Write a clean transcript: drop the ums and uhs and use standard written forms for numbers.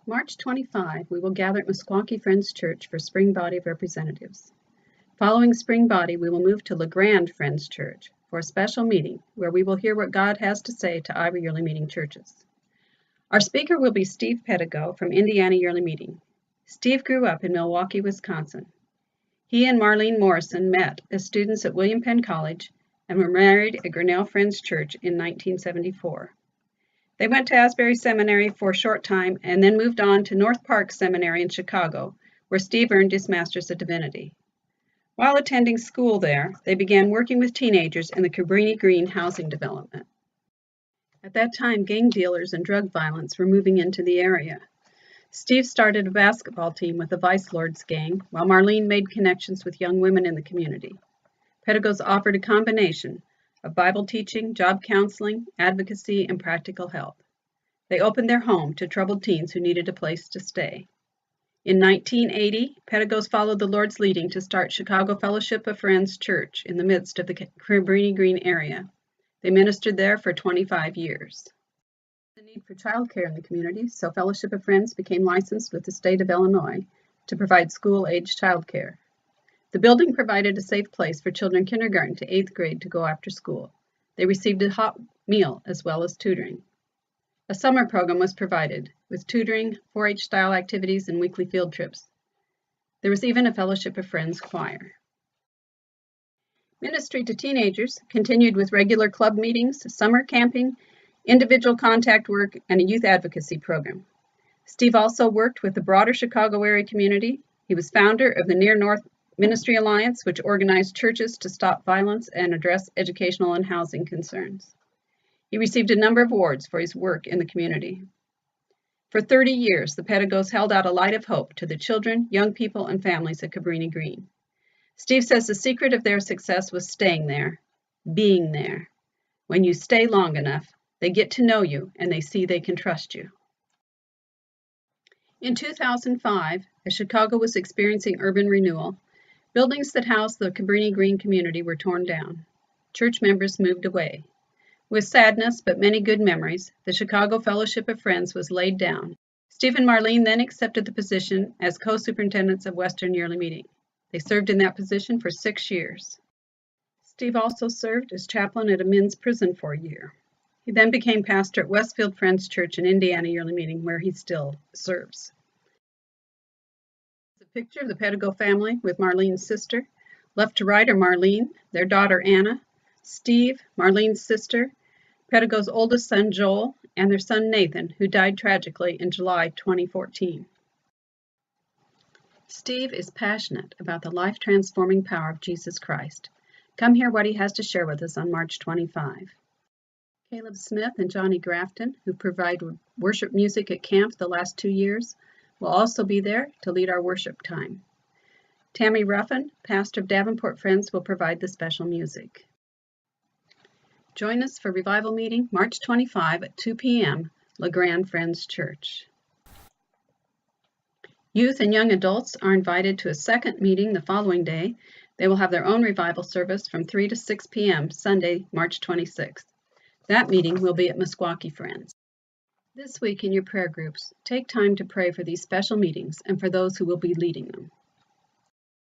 March 25, we will gather at Meskwaki Friends Church for Spring Body of Representatives. Following Spring Body, we will move to LeGrand Friends Church for a special meeting where we will hear what God has to say to Iowa Yearly Meeting churches. Our speaker will be Steve Pedigo from Indiana Yearly Meeting. Steve grew up in Milwaukee, Wisconsin. He and Marlene Morrison met as students at William Penn College and were married at Grinnell Friends Church in 1974. They went to Asbury Seminary for a short time and then moved on to North Park Seminary in Chicago, where Steve earned his Master's of Divinity. While attending school there, they began working with teenagers in the Cabrini Green housing development. At that time, gang dealers and drug violence were moving into the area. Steve started a basketball team with the Vice Lords gang, while Marlene made connections with young women in the community. Pedigos offered a combination of Bible teaching, job counseling, advocacy, and practical help. They opened their home to troubled teens who needed a place to stay. In 1980, Pedigos followed the Lord's leading to start Chicago Fellowship of Friends Church in the midst of the Cabrini Green area. They ministered there for 25 years. The need for childcare in the community, so Fellowship of Friends became licensed with the state of Illinois to provide school-age childcare. The building provided a safe place for children kindergarten to 8th grade to go after school. They received a hot meal as well as tutoring. A summer program was provided with tutoring, 4-H style activities, and weekly field trips. There was even a Fellowship of Friends choir. Ministry to teenagers continued with regular club meetings, summer camping, individual contact work, and a youth advocacy program. Steve also worked with the broader Chicago area community. He was founder of the Near North Ministry Alliance, which organized churches to stop violence and address educational and housing concerns. He received a number of awards for his work in the community. For 30 years, the Pedigos held out a light of hope to the children, young people, and families at Cabrini Green. Steve says the secret of their success was staying there, being there. When you stay long enough, they get to know you and they see they can trust you. In 2005, as Chicago was experiencing urban renewal, buildings that housed the Cabrini Green community were torn down. Church members moved away. With sadness but many good memories, the Chicago Fellowship of Friends was laid down. Steve and Marlene then accepted the position as co-superintendents of Western Yearly Meeting. They served in that position for 6 years. Steve also served as chaplain at a men's prison for a year. He then became pastor at Westfield Friends Church in Indiana Yearly Meeting, where he still serves. A picture of the Pedigo family with Marlene's sister. Left to right are Marlene, their daughter Anna, Steve, Marlene's sister, Pedigo's oldest son Joel, and their son Nathan, who died tragically in July 2014. Steve is passionate about the life-transforming power of Jesus Christ. Come hear what he has to share with us on March 25. Caleb Smith and Johnny Grafton, who provide worship music at camp the last 2 years, will also be there to lead our worship time. Tammy Ruffin, pastor of Davenport Friends, will provide the special music. Join us for Revival Meeting March 25 at 2 p.m., LeGrand Friends Church. Youth and young adults are invited to a second meeting the following day. They will have their own revival service from 3 to 6 p.m. Sunday, March 26th. That meeting will be at Meskwaki Friends. This week in your prayer groups, take time to pray for these special meetings and for those who will be leading them.